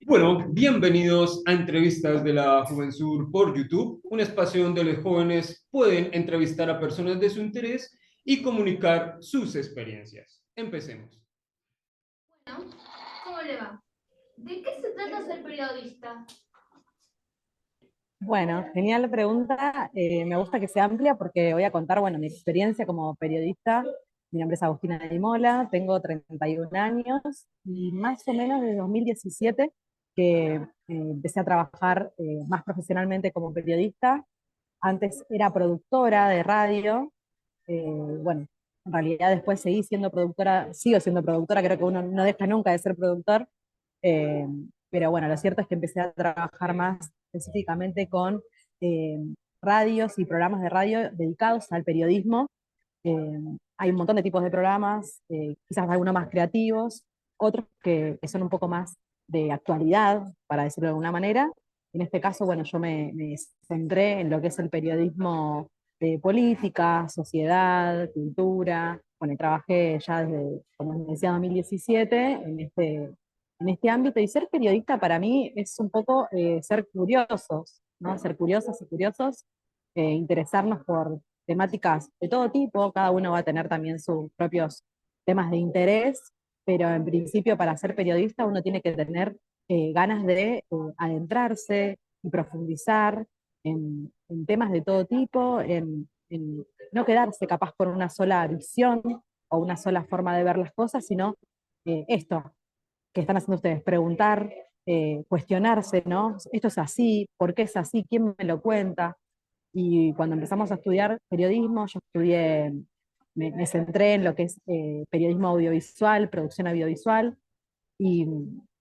Bueno, bienvenidos a Entrevistas de la Juvensur por YouTube, un espacio donde los jóvenes pueden entrevistar a personas de su interés y comunicar sus experiencias. Empecemos. Bueno, ¿cómo le va? ¿De qué se trata ser periodista? Bueno, genial pregunta. Me gusta que sea amplia porque voy a contar, bueno, mi experiencia como periodista. Mi nombre es Agustina Di Mola, tengo 31 años y más o menos desde 2017 que empecé a trabajar más profesionalmente como periodista. Antes era productora de radio. Bueno, en realidad después seguí siendo productora, sigo siendo productora, creo que uno no deja nunca de ser productor. eh, pero bueno, lo cierto es que empecé a trabajar más específicamente con eh, radios y programas de radio dedicados al periodismo. Eh, Hay un montón de tipos de programas, quizás algunos más creativos, otros que son un poco más de actualidad, para decirlo de alguna manera. En este caso, bueno, yo me centré en lo que es el periodismo de política, sociedad, cultura. Bueno, y trabajé ya desde, como les decía, 2017 en este ámbito. Y ser periodista para mí es un poco ser curiosos, ¿no? Ser curiosas y curiosos, interesarnos por temáticas de todo tipo. Cada uno va a tener también sus propios temas de interés, pero en principio para ser periodista uno tiene que tener ganas de adentrarse y profundizar en temas de todo tipo, en no quedarse capaz por una sola visión o una sola forma de ver las cosas, sino esto que están haciendo ustedes, preguntar, cuestionarse, ¿no? Esto es así, ¿por qué es así? ¿Quién me lo cuenta? Y cuando empezamos a estudiar periodismo, yo estudié, me centré en lo que es periodismo audiovisual, producción audiovisual, y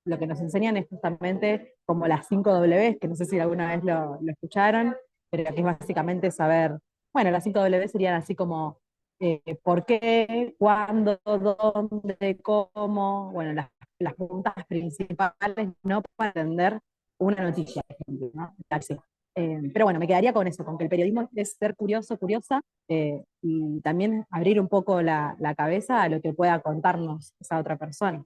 lo que nos enseñan es justamente como las 5 W, que no sé si alguna vez lo escucharon, pero que es básicamente saber, bueno, las 5 W serían así como por qué, cuándo, dónde, cómo, bueno, las preguntas principales, ¿no? Para entender una noticia, por ejemplo, ¿no? Así. Pero bueno, me quedaría con eso, con que el periodismo es ser curioso, curiosa, y también abrir un poco la cabeza a lo que pueda contarnos esa otra persona.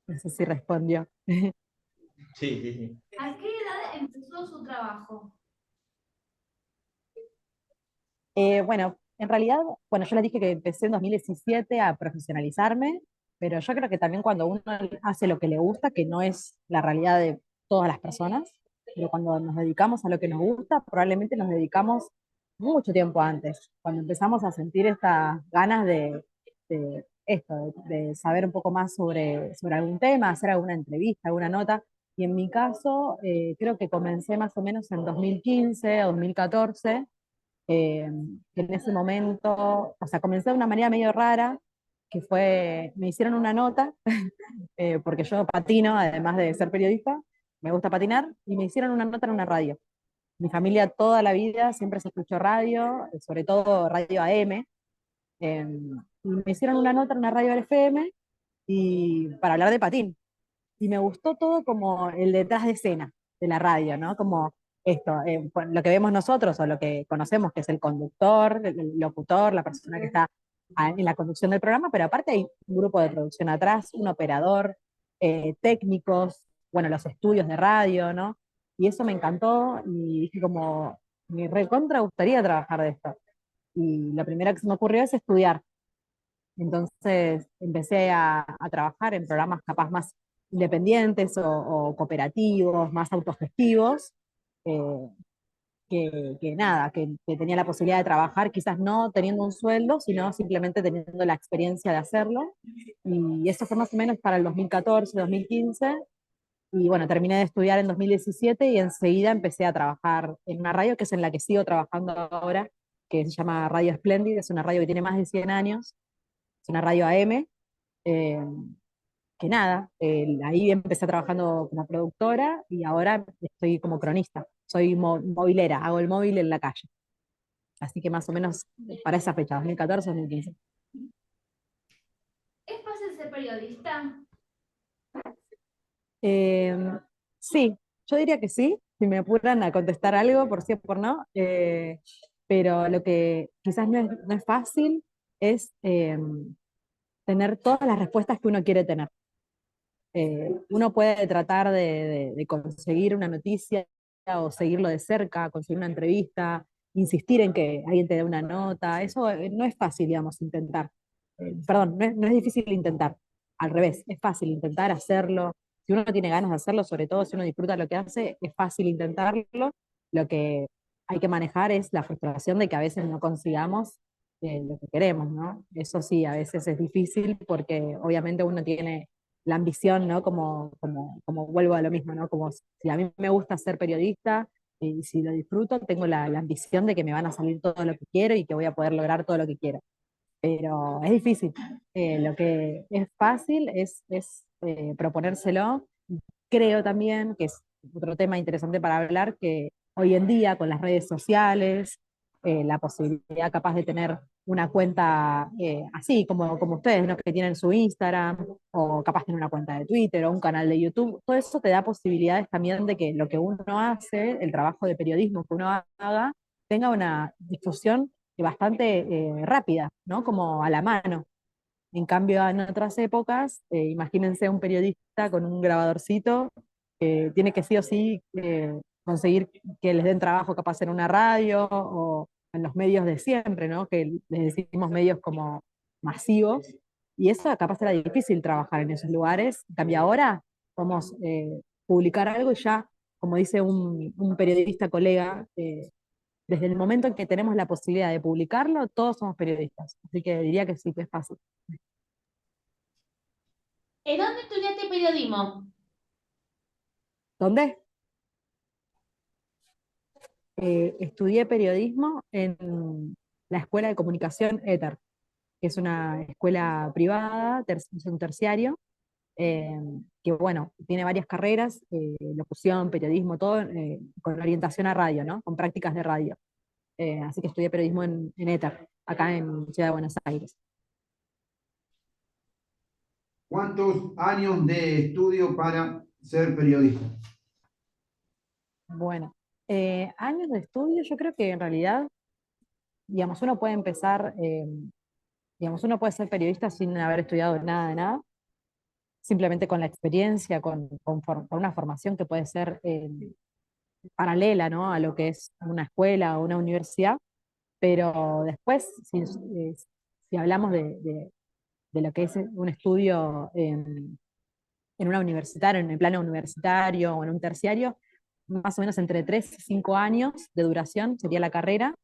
No sé si respondió. Sí, sí, sí. ¿A qué edad empezó su trabajo? Bueno, en realidad, bueno, yo les dije que empecé en 2017 a profesionalizarme, pero yo creo que también cuando uno hace lo que le gusta, que no es la realidad de todas las personas, pero cuando nos dedicamos a lo que nos gusta, probablemente nos dedicamos mucho tiempo antes, cuando empezamos a sentir estas ganas de esto, de saber un poco más sobre algún tema, hacer alguna entrevista, alguna nota. Y en mi caso, creo que comencé más o menos en 2015 o 2014, eh, que en ese momento, o sea, comencé de una manera medio rara, que fue, me hicieron una nota, porque yo patino, además de ser periodista, me gusta patinar, y me hicieron una nota en una radio. Mi familia toda la vida siempre se escuchó radio, sobre todo radio AM, y me hicieron una nota en una radio FM y, para hablar de patín. Y me gustó todo como el detrás de escena de la radio, ¿no? Como esto, lo que vemos nosotros o lo que conocemos, que es el conductor, el locutor, la persona que está en la conducción del programa, pero aparte hay un grupo de producción atrás, un operador, técnicos, bueno, los estudios de radio, ¿no? Y eso me encantó y dije como, me recontra gustaría trabajar de esto. Y lo primero que se me ocurrió es estudiar. Entonces empecé a trabajar en programas capaz más independientes o cooperativos, más autogestivos, eh, que nada, que tenía la posibilidad de trabajar, quizás no teniendo un sueldo, sino simplemente teniendo la experiencia de hacerlo. Y eso fue más o menos para el 2014, 2015. Y bueno, terminé de estudiar en 2017 y enseguida empecé a trabajar en una radio que es en la que sigo trabajando ahora, que se llama Radio Splendid, es una radio que tiene más de 100 años, es una radio AM. eh, que nada, ahí empecé trabajando como productora y ahora estoy como cronista. Soy movilera, hago el móvil en la calle. Así que más o menos para esa fecha, 2014-2015. ¿Es fácil ser periodista? Eh, sí, yo diría que sí, si me apuran a contestar algo, por sí o por no. Pero lo que quizás no es fácil es tener todas las respuestas que uno quiere tener. Uno puede tratar de conseguir una noticia o seguirlo de cerca, conseguir una entrevista, insistir en que alguien te dé una nota, eso no es fácil, digamos, intentar. Perdón, no es difícil intentar, al revés, es fácil intentar hacerlo. Si uno tiene ganas de hacerlo, sobre todo si uno disfruta lo que hace, es fácil intentarlo. Lo que hay que manejar es la frustración de que a veces no consigamos lo que queremos, ¿no? Eso sí, a veces es difícil porque obviamente uno tiene la ambición, ¿no? Como vuelvo a lo mismo, ¿no? Como si a mí me gusta ser periodista y si lo disfruto, tengo la ambición de que me van a salir todo lo que quiero y que voy a poder lograr todo lo que quiero. Pero es difícil. Lo que es fácil es proponérselo. Creo también que es otro tema interesante para hablar, que hoy en día con las redes sociales, la posibilidad capaz de tener una cuenta así como ustedes, ¿no? Que tienen su Instagram, o capaz tener una cuenta de Twitter o un canal de YouTube, todo eso te da posibilidades también de que lo que uno hace, el trabajo de periodismo que uno haga, tenga una difusión bastante rápida, ¿no? Como a la mano. En cambio, en otras épocas, imagínense un periodista con un grabadorcito, tiene que sí o sí conseguir que les den trabajo capaz en una radio o en los medios de siempre, ¿no? Que les decimos medios como masivos, y eso capaz era difícil trabajar en esos lugares. En cambio, ahora podemos publicar algo y ya, como dice un periodista colega, desde el momento en que tenemos la posibilidad de publicarlo, todos somos periodistas. Así que diría que sí, que es fácil. ¿En dónde estudiaste periodismo? ¿Dónde? Estudié periodismo en la Escuela de Comunicación ETER, que es una escuela privada, es un terciario, eh, que bueno, tiene varias carreras, locución, periodismo, todo, con orientación a radio, ¿no? Con prácticas de radio. Así que estudié periodismo en ETER, acá en Ciudad de Buenos Aires. ¿Cuántos años de estudio para ser periodista? Bueno, años de estudio, yo creo que en realidad, digamos, uno puede empezar, digamos, uno puede ser periodista sin haber estudiado nada de nada, simplemente con la experiencia, con una formación que puede ser paralela, ¿no? A lo que es una escuela o una universidad, pero después, si hablamos de lo que es un estudio en una universitaria, en el plano universitario o en un terciario, más o menos entre 3 y 5 años de duración sería la carrera,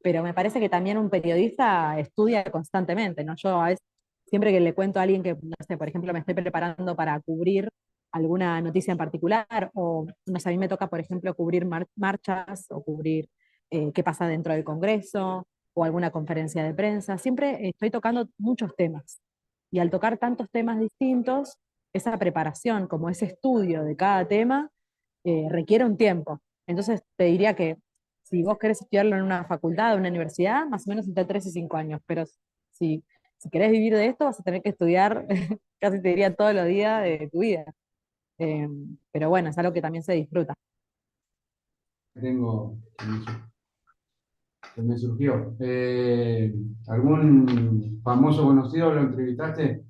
pero me parece que también un periodista estudia constantemente, ¿no? Yo a veces, siempre que le cuento a alguien que, no sé, por ejemplo, me estoy preparando para cubrir alguna noticia en particular, o no sé, a mí me toca, por ejemplo, cubrir marchas o cubrir qué pasa dentro del Congreso o alguna conferencia de prensa, siempre estoy tocando muchos temas. Y al tocar tantos temas distintos, esa preparación, como ese estudio de cada tema, requiere un tiempo. Entonces te diría que si vos querés estudiarlo en una facultad o una universidad, más o menos entre 3 y 5 años, pero si querés vivir de esto, vas a tener que estudiar casi te diría todos los días de tu vida. Eh, pero bueno, es algo que también se disfruta. Tengo, se me surgió. ¿Algún famoso conocido lo entrevistaste?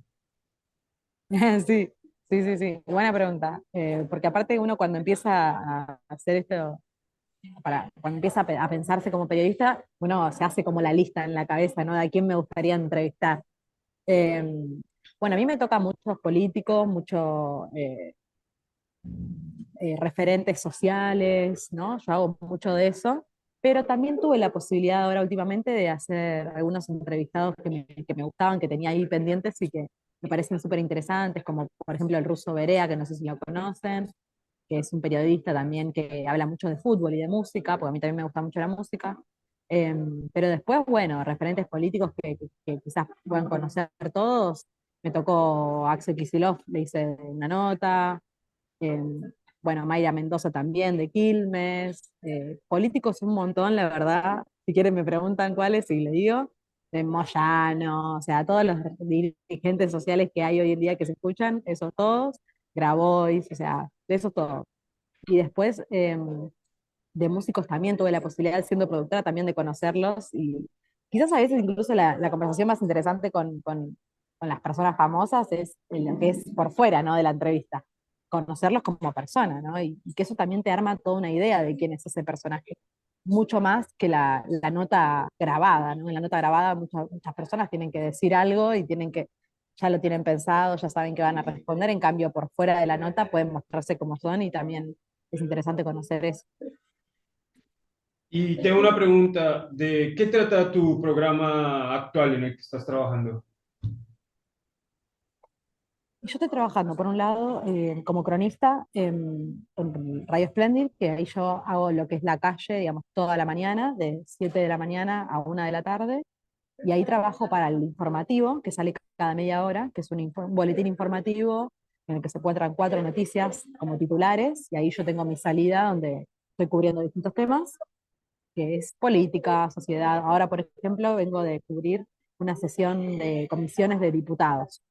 Sí, sí, sí, sí, buena pregunta. Porque aparte uno cuando empieza a hacer esto, cuando empieza a pensarse como periodista, uno se hace como la lista en la cabeza, ¿no? De a quién me gustaría entrevistar. Eh, bueno, a mí me toca muchos políticos, muchos referentes sociales, ¿no? Yo hago mucho de eso, pero también tuve la posibilidad ahora últimamente de hacer algunos entrevistados que me gustaban, que tenía ahí pendientes y que me parecen súper interesantes, como por ejemplo el ruso Berea, que no sé si lo conocen, que es un periodista también que habla mucho de fútbol y de música, porque a mí también me gusta mucho la música. Pero después, bueno, referentes políticos que quizás puedan conocer todos, me tocó Axel Kicillof, le hice una nota, eh, bueno, Mayra Mendoza también de Quilmes, políticos un montón, la verdad, si quieren me preguntan cuáles y le digo, de Moyano, o sea, todos los dirigentes sociales que hay hoy en día que se escuchan, esos todos, Grabois, o sea, de esos todos. Y después de músicos también tuve la posibilidad, siendo productora, también de conocerlos y quizás a veces incluso la conversación más interesante con con las personas famosas es lo que es por fuera, ¿no? De la entrevista, conocerlos como persona, ¿no? Y que eso también te arma toda una idea de quién es ese personaje, mucho más que la nota grabada, ¿no? En la nota grabada muchas personas tienen que decir algo y ya lo tienen pensado, ya saben que van a responder, en cambio por fuera de la nota pueden mostrarse como son y también es interesante conocer eso. Y tengo una pregunta, ¿de qué trata tu programa actual en el que estás trabajando? Yo estoy trabajando, por un lado, como cronista en Radio Splendid, que ahí yo hago lo que es la calle, digamos, toda la mañana, de 7 de la mañana a 1 de la tarde, y ahí trabajo para el informativo, que sale cada media hora, que es un boletín informativo en el que se encuentran 4 noticias como titulares, y ahí yo tengo mi salida donde estoy cubriendo distintos temas, que es política, sociedad. Ahora, por ejemplo, vengo de cubrir una sesión de comisiones de diputados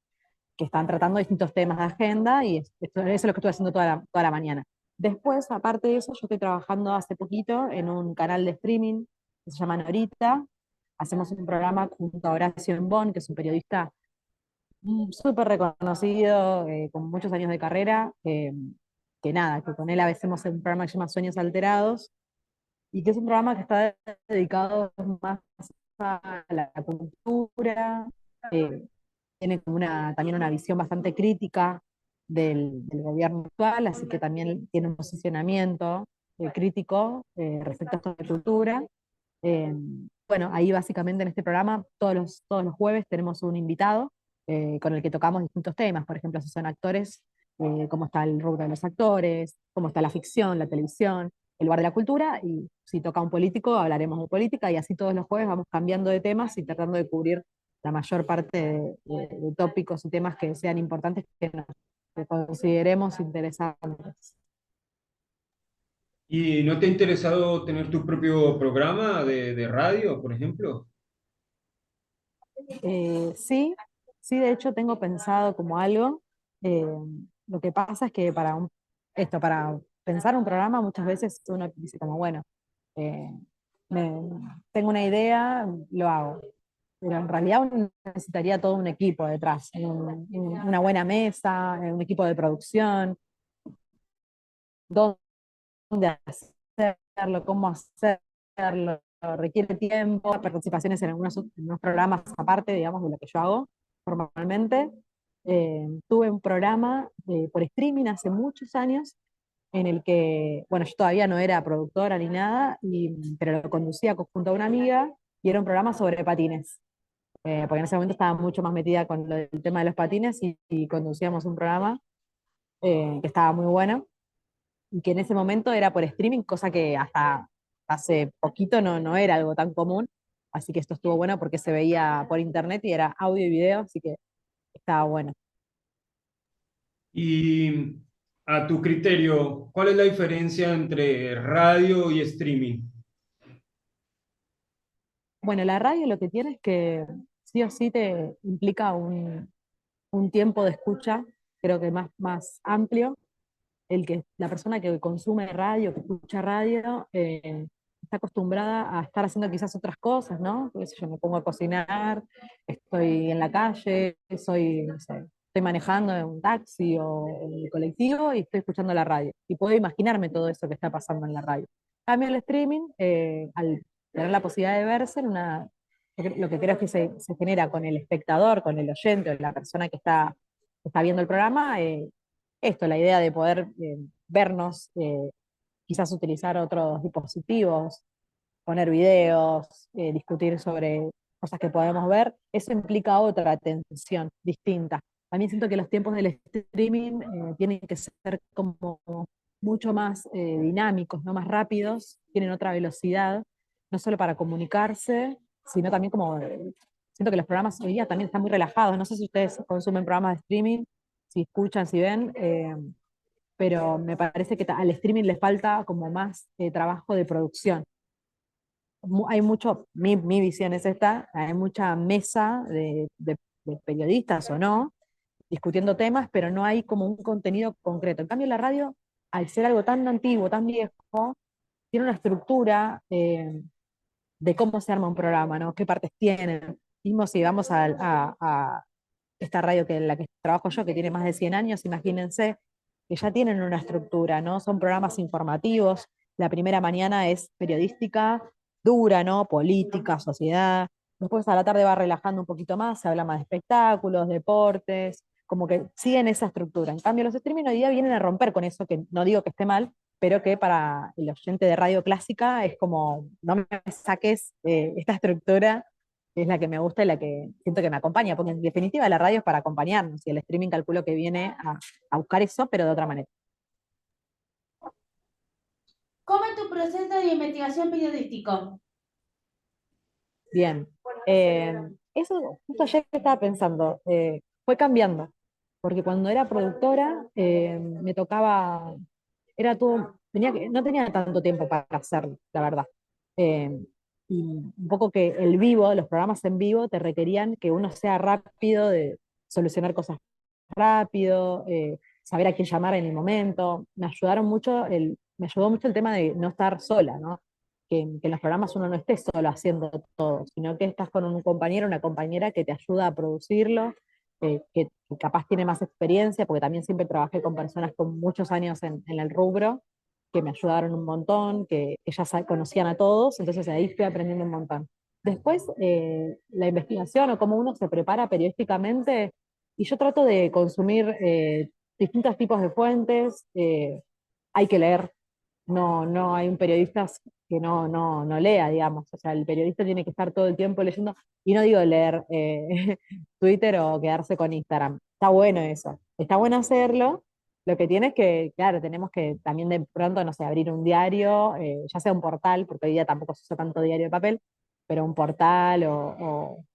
que están tratando distintos temas de agenda y eso es lo que estoy haciendo toda la mañana. Después, aparte de eso, yo estoy trabajando hace poquito en un canal de streaming que se llama Norita. Hacemos un programa junto a Horacio Embón, que es un periodista súper reconocido, con muchos años de carrera, que nada, que con él a veces hacemos un programa que se llama Sueños Alterados, y que es un programa que está dedicado más a la cultura, eh, tiene como también una visión bastante crítica del gobierno actual, así que también tiene un posicionamiento crítico respecto a esto de cultura. Eh, bueno, ahí básicamente en este programa todos los jueves tenemos un invitado con el que tocamos distintos temas, por ejemplo, si son actores, cómo está el rubro de los actores, cómo está la ficción, la televisión, el lugar de la cultura, y si toca un político, hablaremos de política, y así todos los jueves vamos cambiando de temas y tratando de cubrir la mayor parte de tópicos y temas que sean importantes que consideremos interesantes. ¿Y no te ha interesado tener tu propio programa de radio, por ejemplo? Sí, sí, de hecho tengo pensado como algo. eh, lo que pasa es que para pensar un programa muchas veces uno dice como, bueno, eh, me- tengo una idea, lo hago. Pero en realidad uno necesitaría todo un equipo detrás, una buena mesa, un equipo de producción, dónde hacerlo, cómo hacerlo, requiere tiempo, participaciones en unos programas aparte, digamos, de lo que yo hago formalmente. Tuve un programa por streaming hace muchos años en el que, bueno, yo todavía no era productora ni nada, pero lo conducía junto a una amiga y era un programa sobre patines. Porque en ese momento estaba mucho más metida con lo del tema de los patines y conducíamos un programa que estaba muy bueno y que en ese momento era por streaming, cosa que hasta hace poquito no era algo tan común, así que esto estuvo bueno porque se veía por internet y era audio y video, así que estaba bueno. Y a tu criterio, ¿cuál es la diferencia entre radio y streaming? Bueno, la radio lo que tiene es que sí o sí te implica un tiempo de escucha, creo que más amplio, la persona que consume radio, que escucha radio, está acostumbrada a estar haciendo quizás otras cosas, ¿no? Porque si yo me pongo a cocinar, estoy en la calle, no sé, estoy manejando en un taxi o en el colectivo y estoy escuchando la radio. Y puedo imaginarme todo eso que está pasando en la radio. En cambio, el streaming, al tener la posibilidad de verse lo que creo es que se genera con el espectador, con el oyente o la persona que está viendo el programa, esto, la idea de poder vernos, quizás utilizar otros dispositivos, poner videos, discutir sobre cosas que podemos ver, eso implica otra atención distinta. También siento que los tiempos del streaming tienen que ser como mucho más dinámicos, ¿no? Más rápidos, tienen otra velocidad, no solo para comunicarse, sino también como, siento que los programas hoy día también están muy relajados. No sé si ustedes consumen programas de streaming, si escuchan, si ven, pero me parece que al streaming le falta como más trabajo de producción. Hay mucho, mi visión es esta, hay mucha mesa de periodistas o no, discutiendo temas, pero no hay como un contenido concreto. En cambio, la radio, al ser algo tan antiguo, tan viejo, tiene una estructura de cómo se arma un programa, ¿no? ¿Qué partes tienen? Mismo si vamos a esta radio que en la que trabajo yo, que tiene más de 100 años, imagínense, que ya tienen una estructura, ¿no? Son programas informativos. La primera mañana es periodística dura, ¿no? Política, sociedad. Después a la tarde va relajando un poquito más, se habla más de espectáculos, deportes, como que siguen esa estructura. En cambio, los streaming hoy día vienen a romper con eso, que no digo que esté mal, pero que para el oyente de radio clásica es como, no me saques esta estructura, que es la que me gusta y la que siento que me acompaña, porque en definitiva la radio es para acompañarnos y el streaming calculo que viene a buscar eso, pero de otra manera. ¿Cómo es tu proceso de investigación periodístico? Bien. Eso justo ayer estaba pensando, fue cambiando, porque cuando era productora me tocaba, era todo, no tenía tanto tiempo para hacerlo, la verdad. Eh, y un poco que el vivo, los programas en vivo te requerían que uno sea rápido, de solucionar cosas rápido, saber a quién llamar en el momento. Me ayudó mucho el tema de no estar sola, ¿no? Que en los programas uno no esté solo haciendo todo, sino que estás con un compañero, una compañera que te ayuda a producirlo, que capaz tiene más experiencia, porque también siempre trabajé con personas con muchos años en el rubro, que me ayudaron un montón, que ya conocían a todos, entonces ahí fui aprendiendo un montón. Después, la investigación o cómo uno se prepara periodísticamente, y yo trato de consumir distintos tipos de fuentes, hay que leer, no hay un periodista que no lea, digamos. O sea, el periodista tiene que estar todo el tiempo leyendo, y no digo leer Twitter o quedarse con Instagram. Está bueno eso, está bueno hacerlo. Lo que tiene es que, claro, tenemos que también de pronto, no sé, abrir un diario, ya sea un portal, porque hoy día tampoco se usa tanto diario de papel, pero un portal no,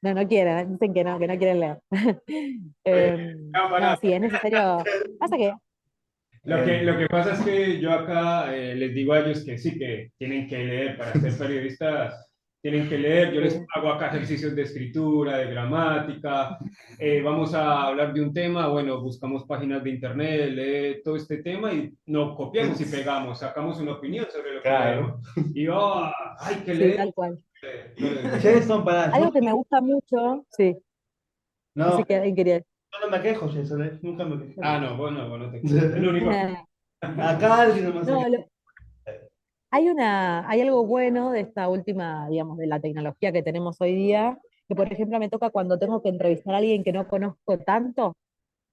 no quieren, dicen que no quieren leer. No, No, para. sí, es necesario. Pasa que Lo que pasa es que yo acá les digo a ellos que sí, que tienen que leer para ser periodistas, tienen que leer. Yo les hago acá ejercicios de escritura, de gramática. Vamos a hablar de un tema, bueno, buscamos páginas de internet, lee todo este tema y no copiamos y pegamos, sacamos una opinión sobre lo que Claro. leemos. Y oh, hay que sí, leer. tal cual. Jason, pará, Algo que me gusta mucho, sí, no no, sé qué quería yo no me quejo, Jason, nunca me quejé. Ah, no, bueno, te el único. decir. Acá alguien no me hace No, hay algo bueno de esta última, digamos, de la tecnología que tenemos hoy día, que por ejemplo me toca cuando tengo que entrevistar a alguien que no conozco tanto,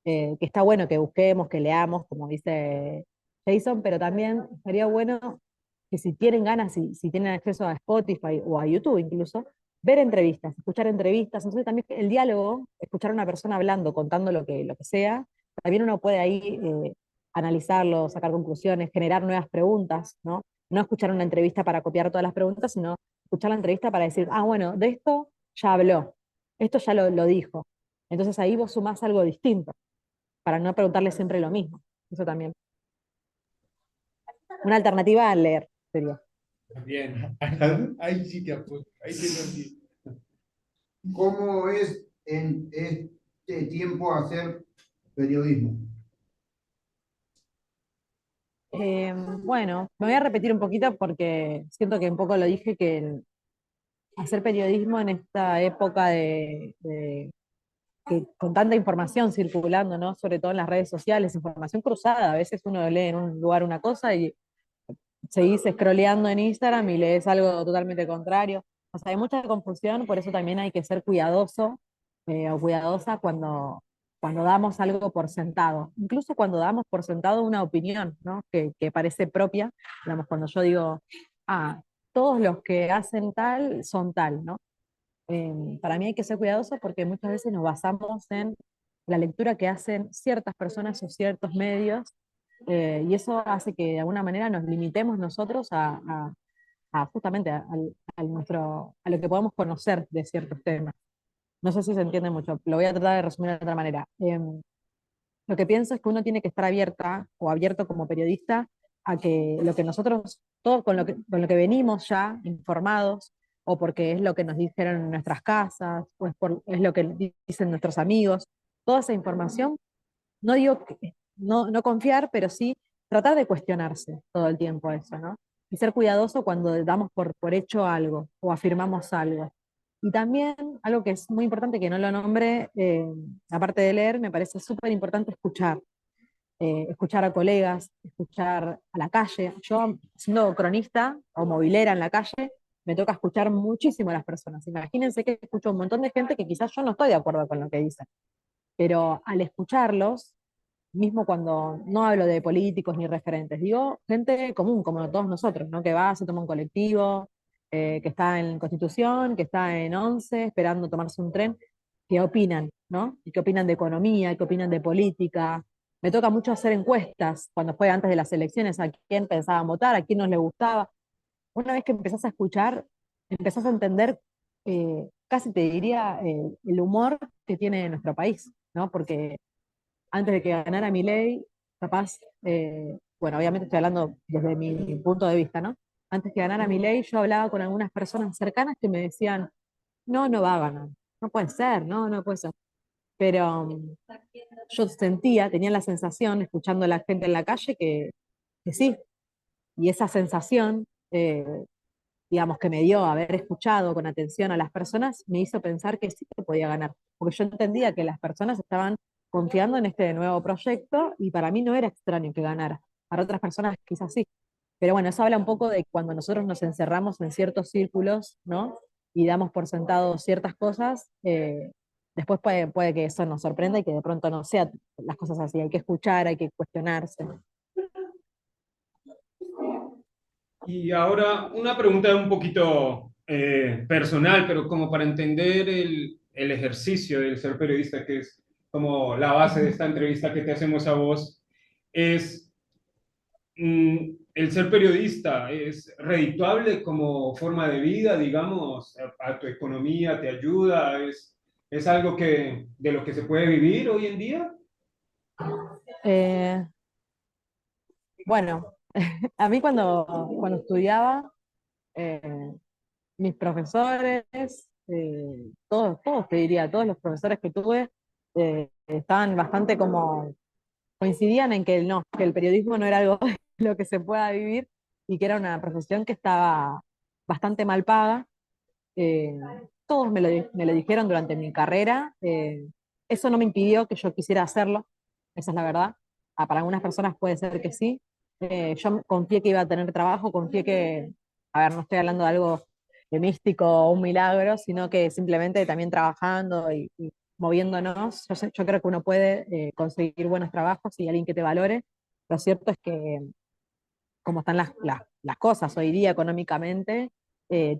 que está bueno que busquemos, que leamos, como dice Jason, pero también estaría bueno que si tienen ganas, si tienen acceso a Spotify o a YouTube incluso, ver entrevistas, escuchar entrevistas, entonces también el diálogo, escuchar a una persona hablando, contando lo que sea, también uno puede ahí analizarlo, sacar conclusiones, generar nuevas preguntas, ¿no? No escuchar una entrevista para copiar todas las preguntas, sino escuchar la entrevista para decir, ah, bueno, de esto ya habló, esto ya lo dijo. Entonces ahí vos sumás algo distinto, para no preguntarle siempre lo mismo. Eso también. Una alternativa a leer sería. Bien. Ahí sí te apoyo, ahí te lo digo. ¿Cómo es en este tiempo hacer periodismo? Bueno, me voy a repetir un poquito porque siento que un poco lo dije, que hacer periodismo en esta época que con tanta información circulando, ¿no? Sobre todo en las redes sociales, información cruzada. A veces uno lee en un lugar una cosa y seguís scrolleando en Instagram y lees algo totalmente contrario. O sea, hay mucha confusión, por eso también hay que ser cuidadoso o cuidadosa cuando damos algo por sentado. Incluso cuando damos por sentado una opinión, ¿no? Que parece propia. Digamos, cuando yo digo, ah, todos los que hacen tal son tal, ¿no? Para mí hay que ser cuidadoso porque muchas veces nos basamos en la lectura que hacen ciertas personas o ciertos medios, y eso hace que de alguna manera nos limitemos nosotros a justamente a lo que podemos conocer de ciertos temas. No sé si se entiende mucho, lo voy a tratar de resumir de otra manera. Lo que pienso es que uno tiene que estar abierta o abierto como periodista a que lo que nosotros, todo con lo que venimos ya informados, o porque es lo que nos dijeron en nuestras casas, o es lo que dicen nuestros amigos, toda esa información, no digo no confiar, pero sí tratar de cuestionarse todo el tiempo eso, ¿no? Y ser cuidadoso cuando damos por hecho algo o afirmamos algo. Y también, algo que es muy importante, que no lo nombré, aparte de leer, me parece súper importante escuchar. Escuchar a colegas, escuchar a la calle. Yo, siendo cronista o movilera en la calle, me toca escuchar muchísimo a las personas. Imagínense que escucho un montón de gente que quizás yo no estoy de acuerdo con lo que dicen, pero al escucharlos, mismo cuando no hablo de políticos ni referentes, digo gente común, como todos nosotros, ¿no? Que va, se toma un colectivo, que está en Constitución, que está en Once, esperando tomarse un tren, que opinan, ¿no? Y que opinan de economía, que opinan de política. Me toca mucho hacer encuestas cuando fue antes de las elecciones, a quién pensaban votar, a quién no les gustaba. Una vez que empezás a escuchar, empezás a entender, casi te diría, el humor que tiene nuestro país, ¿no? Porque antes de que ganara Milei, capaz, bueno, obviamente estoy hablando desde mi punto de vista, ¿no? Antes que ganara Milei, yo hablaba con algunas personas cercanas que me decían, no, no va a ganar, no puede ser, no, no puede ser. Pero yo sentía, tenía la sensación, escuchando a la gente en la calle, que sí, y esa sensación, digamos, que me dio haber escuchado con atención a las personas, me hizo pensar que sí que podía ganar, porque yo entendía que las personas estaban confiando en este nuevo proyecto y para mí no era extraño que ganara. Para otras personas quizás sí. Pero bueno, eso habla un poco de cuando nosotros nos encerramos en ciertos círculos, ¿no? Y damos por sentado ciertas cosas, después puede que eso nos sorprenda y que de pronto no sean las cosas así. Hay que escuchar, hay que cuestionarse. Y ahora una pregunta un poquito personal, pero como para entender el ejercicio del ser periodista, que es como la base de esta entrevista que te hacemos a vos, es el ser periodista, ¿es redituable como forma de vida, digamos, a tu economía, te ayuda, es algo que, de lo que se puede vivir hoy en día? Eh, bueno, a mí cuando estudiaba, eh, mis profesores, todos te diría, todos los profesores que tuve, estaban bastante como, coincidían en que no, que el periodismo no era algo de lo que se pueda vivir y que era una profesión que estaba bastante mal paga. Eh, Todos me lo dijeron durante mi carrera. Eso no me impidió que yo quisiera hacerlo, esa es la verdad. Para algunas personas puede ser que sí. Yo confié que iba a tener trabajo, confié que, a ver, no estoy hablando de algo de místico o un milagro, sino que simplemente también trabajando y moviéndonos, yo creo que uno puede conseguir buenos trabajos y alguien que te valore. Lo cierto es que como están las cosas hoy día económicamente,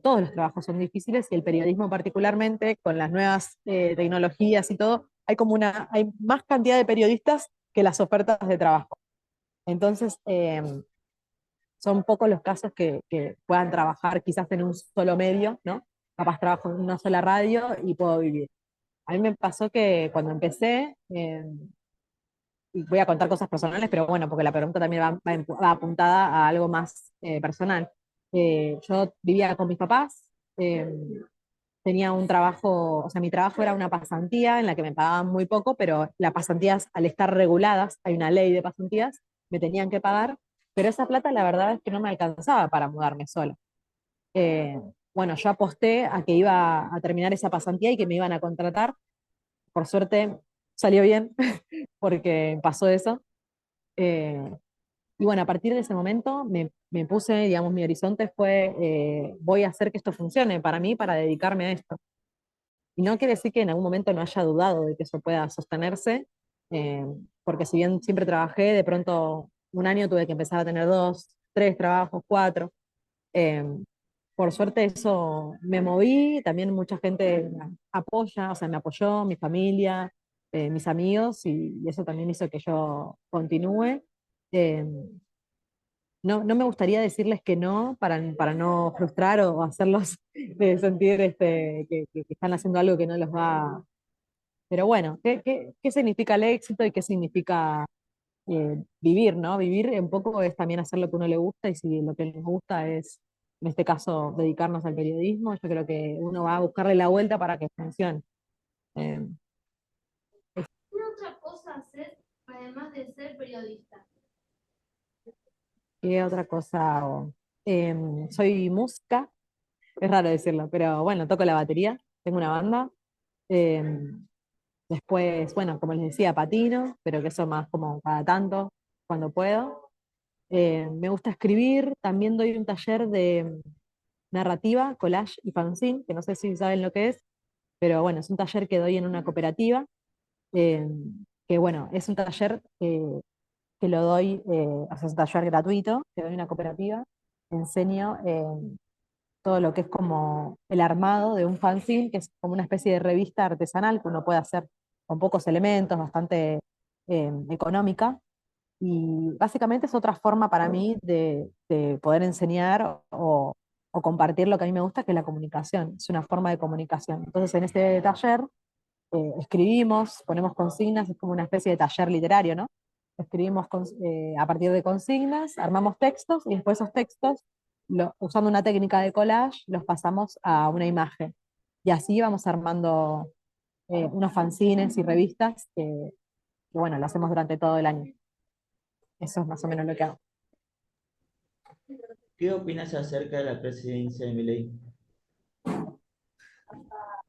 todos los trabajos son difíciles y el periodismo particularmente, con las nuevas tecnologías y todo, hay más cantidad de periodistas que las ofertas de trabajo. Entonces, son pocos los casos que puedan trabajar quizás en un solo medio, ¿no? Capaz trabajo en una sola radio y puedo vivir. A mí me pasó que cuando empecé, y voy a contar cosas personales, pero bueno, porque la pregunta también va apuntada a algo más personal. Yo vivía con mis papás, eh, tenía un trabajo, o sea, mi trabajo era una pasantía en la que me pagaban muy poco, pero las pasantías, al estar reguladas, hay una ley de pasantías, me tenían que pagar, pero esa plata la verdad es que no me alcanzaba para mudarme sola. Eh, bueno, yo aposté a que iba a terminar esa pasantía y que me iban a contratar. Por suerte salió bien, porque pasó eso. Eh, y bueno, a partir de ese momento me puse, digamos, mi horizonte fue, voy a hacer que esto funcione para mí, para dedicarme a esto. Y no quiere decir que en algún momento no haya dudado de que eso pueda sostenerse, eh, porque si bien siempre trabajé, de pronto un año tuve que empezar a tener dos, tres trabajos, cuatro. Eh, por suerte eso me moví, también mucha gente me apoya, o sea, me apoyó, mi familia, mis amigos, y eso también hizo que yo continúe. Eh, no me gustaría decirles que no para no frustrar o hacerlos sentir que están haciendo algo que no los va. Pero bueno, ¿qué significa el éxito y qué significa vivir, ¿no? Vivir un poco es también hacer lo que a uno le gusta, y si lo que nos gusta es, en este caso, dedicarnos al periodismo, yo creo que uno va a buscarle la vuelta para que funcione. Eh, ¿Qué otra cosa hacer además de ser periodista? ¿Qué otra cosa hago? Soy música, es raro decirlo, pero bueno, toco la batería. tengo una banda. Eh, Después, bueno, como les decía, patino, pero que eso más como cada tanto, cuando puedo. Me gusta escribir, también doy un taller de narrativa, collage y fanzine, que no sé si saben lo que es, pero bueno, es un taller que doy en una cooperativa, eh, que bueno, es un taller que lo doy, o sea, es un taller gratuito, que doy en una cooperativa, enseño todo lo que es como el armado de un fanzine, que es como una especie de revista artesanal que uno puede hacer con pocos elementos, bastante económica. Y básicamente es otra forma para mí de poder enseñar o compartir lo que a mí me gusta, que es la comunicación. Es una forma de comunicación. Entonces, en este taller escribimos, ponemos consignas, es como una especie de taller literario, ¿no? Escribimos a partir de consignas, armamos textos y después esos textos, usando una técnica de collage, los pasamos a una imagen. Y así vamos armando unos fanzines y revistas que, bueno, lo hacemos durante todo el año. Eso es más o menos lo que hago. ¿Qué opinas acerca de la presidencia de Milei?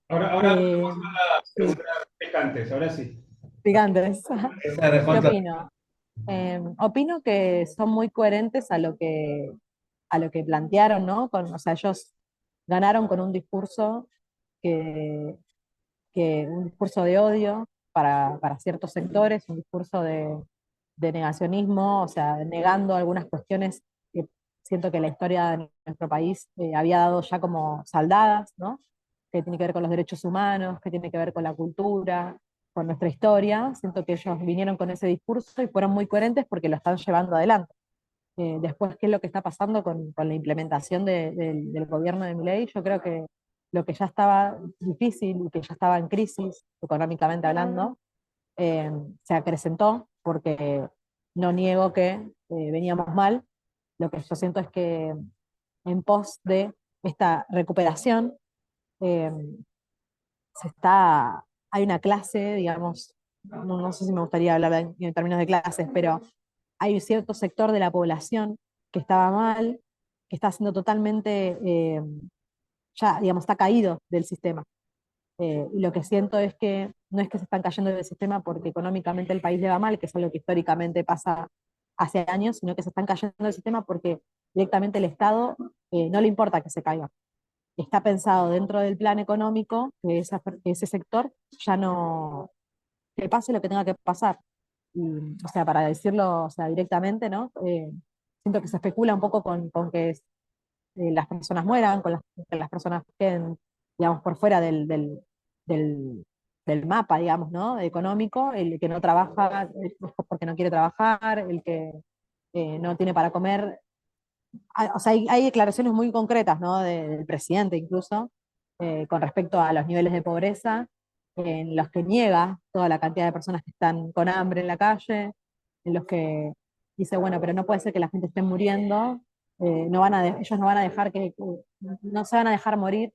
Ahora Eh, vamos a las sí, preguntas picantes, ahora sí. picantes. Esa de ¿Qué Juan Carlos. opino? Opino que son muy coherentes a lo que plantearon, ¿no? O sea, ellos ganaron con un discurso que, un discurso de odio para ciertos sectores, un discurso de negacionismo, o sea, negando algunas cuestiones que siento que la historia de nuestro país había dado ya como saldadas, ¿no? Que tiene que ver con los derechos humanos, que tiene que ver con la cultura, con nuestra historia. Siento que ellos vinieron con ese discurso y fueron muy coherentes porque lo están llevando adelante. Después, ¿qué es lo que está pasando con la implementación del gobierno de Milei? Yo creo que lo que ya estaba difícil y que ya estaba en crisis, económicamente hablando, eh, se acrecentó porque no niego que veníamos mal. Lo que yo siento es que en pos de esta recuperación eh, hay una clase, digamos, no sé si me gustaría hablar en términos de clases, pero hay un cierto sector de la población que estaba mal, que está siendo totalmente, ya, digamos, está caído del sistema. Y lo que siento es que no es que se están cayendo del sistema porque económicamente el país le va mal, que es algo que históricamente pasa hace años, sino que se están cayendo del sistema porque directamente el Estado no le importa que se caiga. Está pensado dentro del plan económico que ese sector ya no, que pase lo que tenga que pasar. Y, o sea, para decirlo, o sea, directamente, ¿no? Siento que se especula un poco con que las personas mueran, que las personas queden, digamos, por fuera del, del mapa, digamos, ¿no? Económico, el que no trabaja porque no quiere trabajar, el que no tiene para comer. O sea, hay declaraciones muy concretas, ¿no? Del presidente incluso, con respecto a los niveles de pobreza, en los que niega toda la cantidad de personas que están con hambre en la calle, en los que dice, bueno, pero no puede ser que la gente esté muriendo, ellos no van a dejar no se van a dejar morir.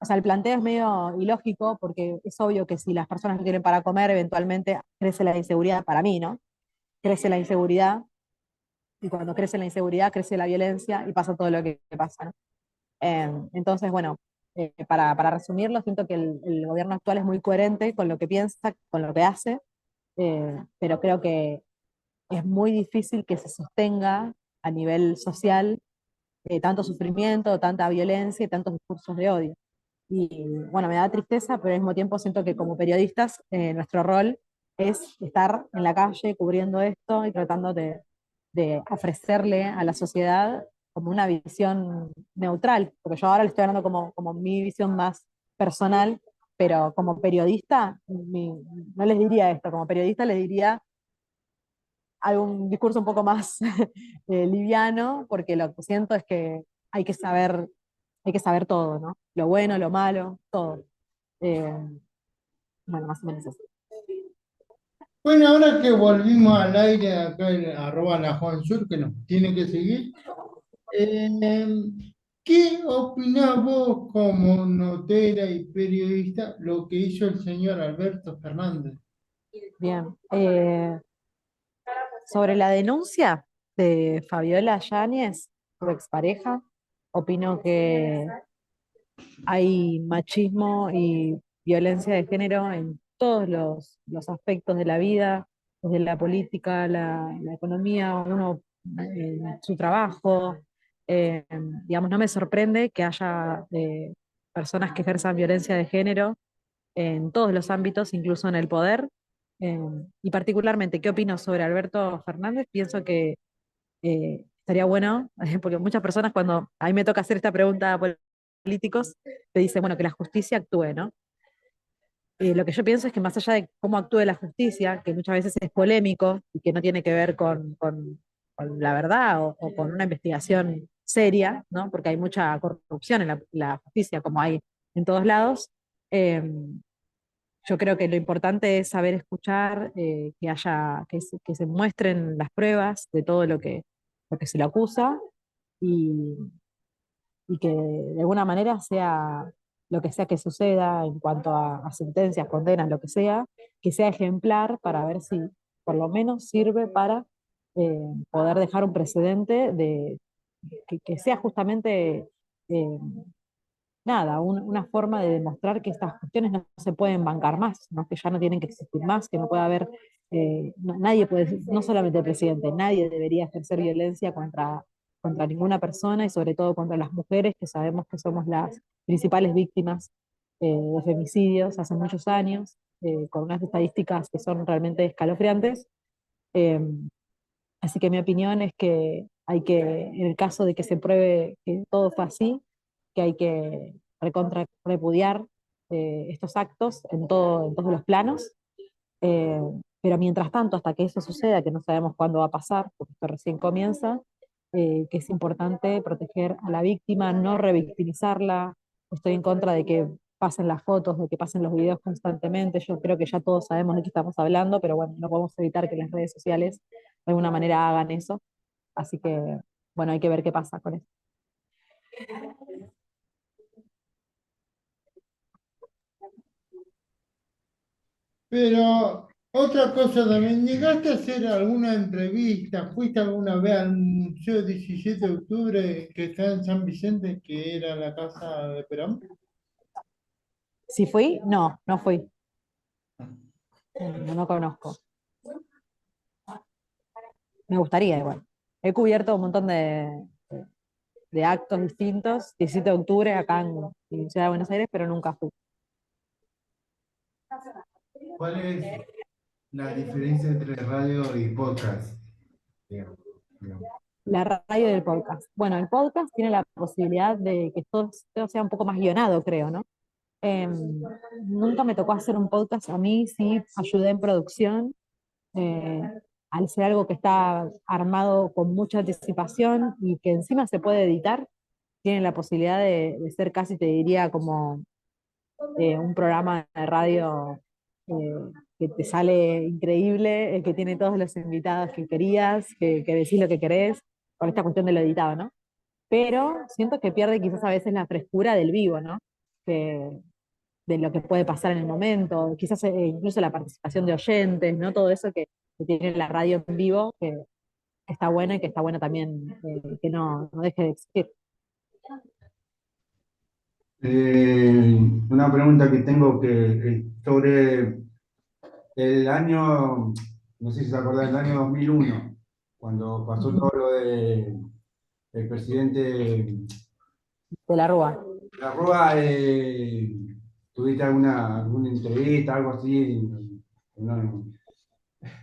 O sea, el planteo es medio ilógico porque es obvio que si las personas no tienen para comer, eventualmente crece la inseguridad, para mí, ¿no? Crece la inseguridad, y cuando crece la inseguridad, crece la violencia y pasa todo lo que pasa, ¿no? Entonces, bueno, para resumirlo, siento que el gobierno actual es muy coherente con lo que piensa, con lo que hace, pero creo que es muy difícil que se sostenga a nivel social tanto sufrimiento, tanta violencia y tantos discursos de odio. Y bueno, me da tristeza, pero al mismo tiempo siento que como periodistas nuestro rol es estar en la calle cubriendo esto y tratando de ofrecerle a la sociedad como una visión neutral, porque yo ahora le estoy hablando como mi visión más personal, pero como periodista no les diría esto, como periodista les diría algún discurso un poco más liviano, porque lo que siento es que hay que saber, hay que saber todo, ¿no? Lo bueno, lo malo, todo. Eh, bueno, más o menos eso. Bueno, ahora que volvimos al aire acá en arroba la Juan Sur, que nos tiene que seguir, eh, ¿qué opinás vos como notera y periodista lo que hizo el señor Alberto Fernández? Bien. Sobre la denuncia de Fabiola Yáñez, su expareja, opino que hay machismo y violencia de género en todos los aspectos de la vida, desde la política, la economía, uno en su trabajo. Eh, digamos, no me sorprende que haya personas que ejerzan violencia de género en todos los ámbitos, incluso en el poder. Eh, y particularmente, ¿qué opino sobre Alberto Fernández? Pienso que estaría bueno, porque muchas personas cuando a mí me toca hacer esta pregunta a políticos, te dicen, bueno, que la justicia actúe, ¿no? Lo que yo pienso es que más allá de cómo actúe la justicia, que muchas veces es polémico y que no tiene que ver con la verdad o con una investigación seria, ¿no? Porque hay mucha corrupción en la justicia, como hay en todos lados. eh, yo creo que lo importante es saber escuchar, que se muestren las pruebas de todo lo que se le acusa y, y que de alguna manera sea lo que sea que suceda en cuanto a sentencias, condenas, lo que sea ejemplar para ver si por lo menos sirve para poder dejar un precedente que sea justamente eh, nada, una forma de demostrar que estas cuestiones no se pueden bancar más, ¿no? Que ya no tienen que existir más, que no puede haber, nadie puede, no solamente el presidente, nadie debería ejercer violencia contra ninguna persona y sobre todo contra las mujeres, que sabemos que somos las principales víctimas de femicidios hace muchos años, con unas estadísticas que son realmente escalofriantes. Eh, Así que mi opinión es que hay que, en el caso de que se pruebe que todo fue así, que hay que repudiar estos actos en todos los planos. Eh, pero mientras tanto, hasta que eso suceda, que no sabemos cuándo va a pasar, porque esto recién comienza, que es importante proteger a la víctima, no revictimizarla. Estoy en contra de que pasen las fotos, de que pasen los videos constantemente. Yo creo que ya todos sabemos de qué estamos hablando, pero bueno, no podemos evitar que las redes sociales de alguna manera hagan eso. Así que, bueno, hay que ver qué pasa con eso. Pero otra cosa también, ¿llegaste a hacer alguna entrevista? ¿Fuiste alguna vez al Museo 17 de Octubre que está en San Vicente, que era la casa de Perón? Si fui, no, no fui. No conozco. Me gustaría igual. He cubierto un montón de actos distintos, 17 de octubre acá en Ciudad de Buenos Aires, pero nunca fui. ¿Cuál es la diferencia entre radio y podcast? Digamos, digamos. La radio del podcast. Bueno, el podcast tiene la posibilidad de que todo sea un poco más guionado, creo, ¿no? Eh, Nunca me tocó hacer un podcast a mí, sí ayudé en producción, eh, al ser algo que está armado con mucha anticipación y que encima se puede editar, tiene la posibilidad de ser casi, te diría, como un programa de radio eh, que te sale increíble, que tiene todos los invitados que querías, que decís lo que querés, con esta cuestión de lo editado, ¿no? Pero siento que pierde quizás a veces la frescura del vivo, ¿no? Que, de lo que puede pasar en el momento, quizás incluso la participación de oyentes, ¿no? Todo eso que tiene la radio en vivo, que está bueno y que está bueno también que no deje de existir. Una pregunta que tengo sobre el año, no sé si se acuerdan, el año 2001, cuando pasó todo lo de el presidente De la Rúa. La Rúa, ¿tuviste alguna entrevista, algo así? No,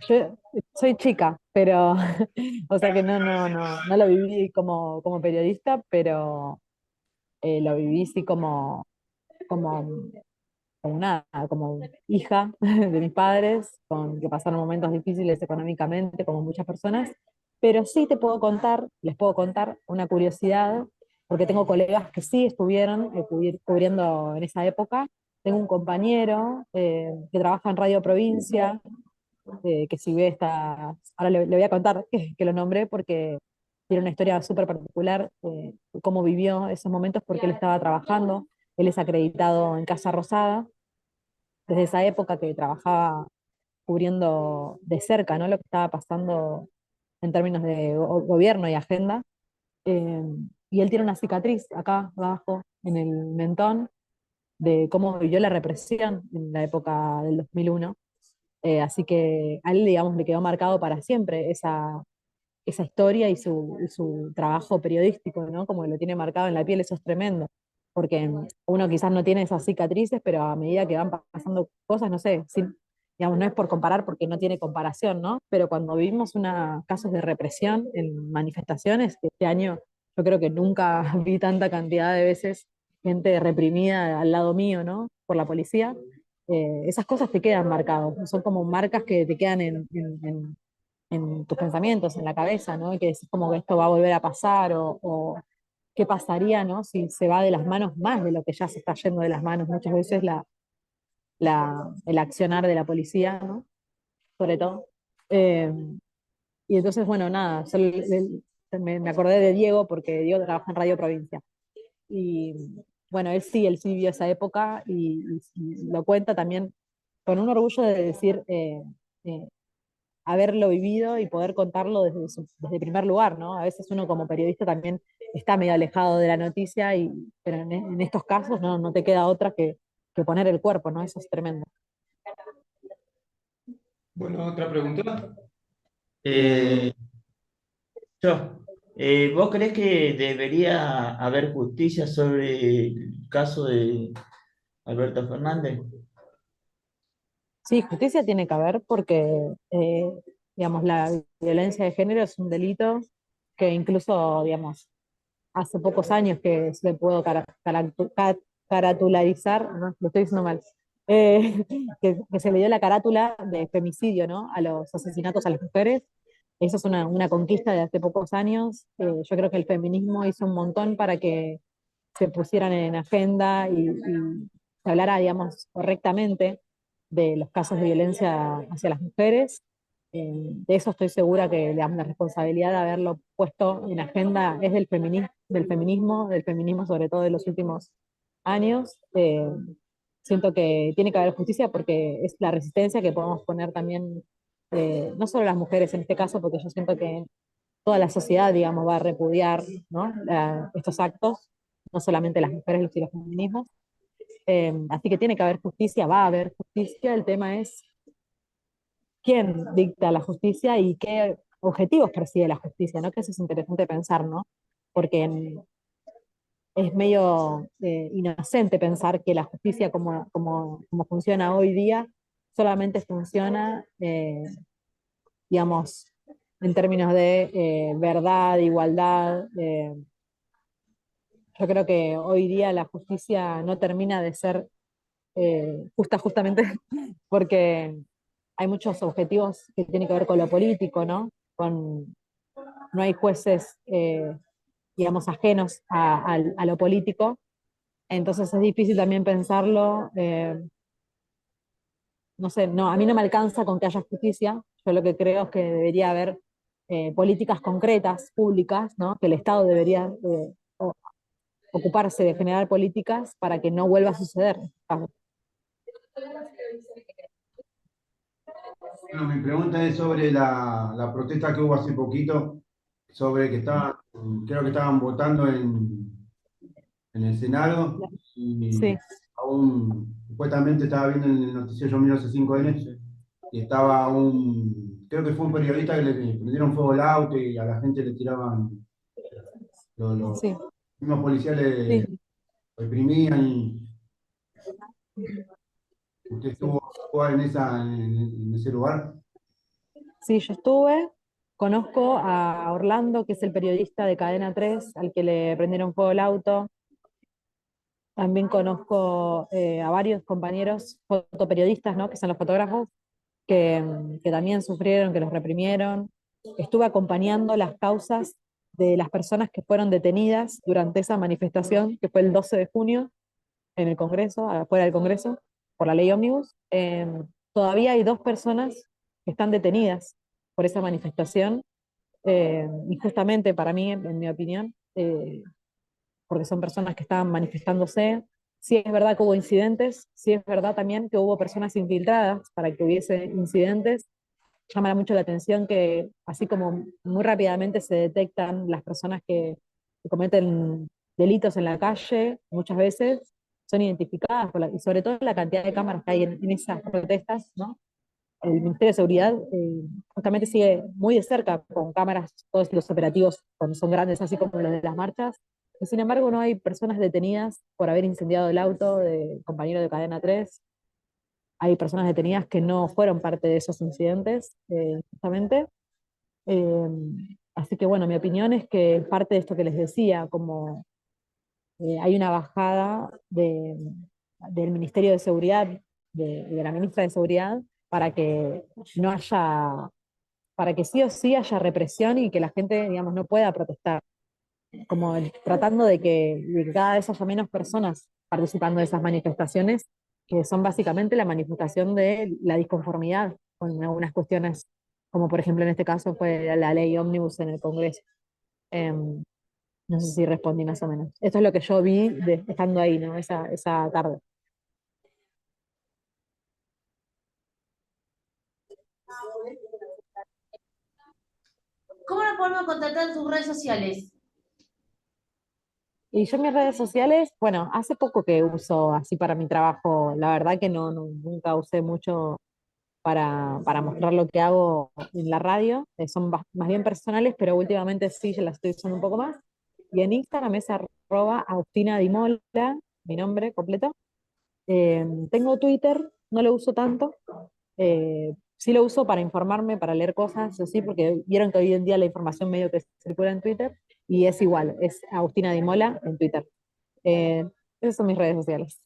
Yo soy chica, pero, o sea que no lo viví como periodista, pero lo viví sí como, como hija de mis padres, que pasaron momentos difíciles económicamente, como muchas personas, pero sí les puedo contar una curiosidad, porque tengo colegas que sí estuvieron cubriendo en esa época. Tengo un compañero que trabaja en Radio Provincia, que si ve ahora le voy a contar que lo nombré porque tiene una historia súper particular, cómo vivió esos momentos porque él estaba trabajando, él es acreditado en Casa Rosada, desde esa época que trabajaba cubriendo de cerca, ¿no? Lo que estaba pasando en términos de gobierno y agenda. Eh, y él tiene una cicatriz acá abajo, en el mentón de cómo vivió la represión en la época del 2001. Así que a él, digamos, le quedó marcado para siempre esa historia y su trabajo periodístico, ¿no? Como lo tiene marcado en la piel, eso es tremendo. Porque uno quizás no tiene esas cicatrices, pero a medida que van pasando cosas, no sé, digamos, no es por comparar porque no tiene comparación, ¿no? Pero cuando vivimos casos de represión en manifestaciones, que este año yo creo que nunca vi tanta cantidad de veces gente reprimida al lado mío, ¿no? Por la policía, esas cosas te quedan marcados, son como marcas que te quedan en tus pensamientos, en la cabeza, ¿no? Y que decís como que esto va a volver a pasar o qué pasaría, ¿no? Si se va de las manos más de lo que ya se está yendo de las manos muchas veces el accionar de la policía, ¿no? Sobre todo. Eh, y entonces, bueno, nada, me acordé de Diego porque Diego trabaja en Radio Provincia. Y bueno, él sí vivió esa época y lo cuenta también con un orgullo de decir, eh, haberlo vivido y poder contarlo desde el primer lugar, ¿no? A veces uno como periodista también está medio alejado de la noticia, pero en estos casos no te queda otra que poner el cuerpo, ¿no? Eso es tremendo. Bueno, otra pregunta. Eh, yo, ¿vos crees que debería haber justicia sobre el caso de Alberto Fernández? Sí, justicia tiene que haber porque, digamos, la violencia de género es un delito que incluso, digamos, hace pocos años que se pudo caratularizar, no, lo estoy diciendo mal, eh, que se le dio la carátula de femicidio, ¿no? A los asesinatos a las mujeres. Eso es una conquista de hace pocos años. Yo creo que el feminismo hizo un montón para que se pusieran en agenda y se hablara, digamos, correctamente de los casos de violencia hacia las mujeres. De eso estoy segura que, digamos, la responsabilidad de haberlo puesto en agenda es del feminismo sobre todo de los últimos años. Siento que tiene que haber justicia porque es la resistencia que podemos poner también, no solo las mujeres en este caso, porque yo siento que toda la sociedad, digamos, va a repudiar, ¿no? Estos actos, no solamente las mujeres y los feminismos. Así que tiene que haber justicia, va a haber justicia. El tema es quién dicta la justicia y qué objetivos persigue la justicia, ¿no? Que eso es interesante pensar, ¿no? Porque es medio inocente pensar que la justicia como funciona hoy día solamente funciona, digamos, en términos de verdad, igualdad. Yo creo que hoy día la justicia no termina de ser justa justamente porque hay muchos objetivos que tienen que ver con lo político, ¿no? No hay jueces, digamos, ajenos a lo político, entonces es difícil también pensarlo. No sé, no, a mí no me alcanza con que haya justicia. Yo lo que creo es que debería haber políticas concretas, públicas, ¿no? Que el Estado debería ocuparse de generar políticas para que no vuelva a suceder. Bueno, mi pregunta es sobre la protesta que hubo hace poquito, sobre que creo que estaban votando en el Senado y Sí, supuestamente estaba viendo en el noticiero Yo Miro hace 5N y estaba creo que fue un periodista que le prendieron fuego al auto y a la gente le tiraban, los sí, mismos policías sí. le reprimían y usted estuvo en ese lugar. Sí, yo estuve, conozco a Orlando, que es el periodista de Cadena 3, al que le prendieron fuego el auto. También conozco a varios compañeros fotoperiodistas, ¿no? Que son los fotógrafos, que también sufrieron, que los reprimieron. Estuve acompañando las causas de las personas que fueron detenidas durante esa manifestación, que fue el 12 de junio, en el Congreso, afuera del Congreso, por la ley Ómnibus. Todavía hay 2 personas que están detenidas por esa manifestación, injustamente para mí, en mi opinión, porque son personas que estaban manifestándose. Sí es verdad que hubo incidentes, sí es verdad también que hubo personas infiltradas para que hubiese incidentes. Llama mucho la atención que así como muy rápidamente se detectan las personas que cometen delitos en la calle, muchas veces son identificadas, y sobre todo la cantidad de cámaras que hay en esas protestas, ¿no? El Ministerio de Seguridad justamente sigue muy de cerca con cámaras todos los operativos cuando son grandes, así como los de las marchas, y sin embargo no hay personas detenidas por haber incendiado el auto de compañero de Cadena 3. Hay personas detenidas que no fueron parte de esos incidentes, justamente. Eh, Así que bueno, mi opinión es que parte de esto que les decía, como hay una bajada del Ministerio de Seguridad, de la ministra de Seguridad, para que no haya, para que sí o sí haya represión y que la gente, digamos, no pueda protestar, como tratando de que cada vez haya menos personas participando de esas manifestaciones, que son básicamente la manifestación de la disconformidad con algunas cuestiones, como por ejemplo en este caso fue la ley ómnibus en el Congreso. Em, no sé si respondí más o menos. Esto es lo que yo vi estando ahí, ¿no? Esa tarde. ¿Cómo nos podemos contactar en tus redes sociales? Y yo en mis redes sociales, bueno, hace poco que uso así para mi trabajo, la verdad que nunca usé mucho para mostrar lo que hago en la radio, son más bien personales, pero últimamente sí, ya las estoy usando un poco más. Y en Instagram es @Agustina Dimola, mi nombre completo. Tengo Twitter, no lo uso tanto, sí lo uso para informarme, para leer cosas, así, porque vieron que hoy en día la información medio que circula en Twitter, y es igual, es Agustina Dimola en Twitter. Esas son mis redes sociales.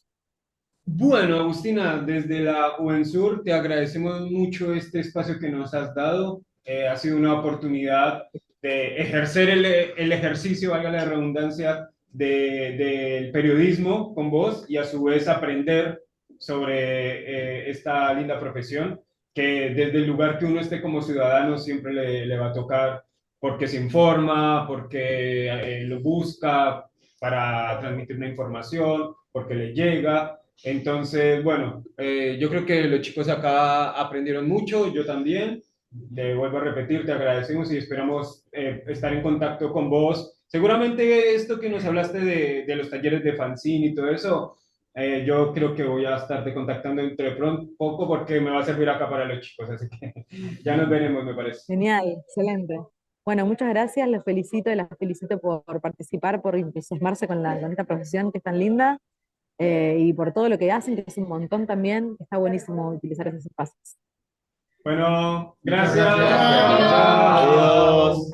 Bueno, Agustina, desde la Juvensur te agradecemos mucho este espacio que nos has dado. Ha sido una oportunidad de ejercer el ejercicio, valga la redundancia, del periodismo con vos y a su vez aprender sobre esta linda profesión que desde el lugar que uno esté como ciudadano siempre le va a tocar porque se informa, porque lo busca para transmitir una información, porque le llega. Entonces, bueno, yo creo que los chicos acá aprendieron mucho, yo también. Te vuelvo a repetir, te agradecemos y esperamos estar en contacto con vos. Seguramente esto que nos hablaste de los talleres de fanzine y todo eso, yo creo que voy a estarte contactando entre pronto poco porque me va a servir acá para los chicos, así que ya nos veremos, me parece. Genial, excelente. Bueno, muchas gracias, los felicito y las felicito por participar, por entusiasmarse con esta profesión que es tan linda, y por todo lo que hacen, que es un montón también. Está buenísimo utilizar esos espacios. Bueno, Muchas gracias. gracias. Chao. Adiós.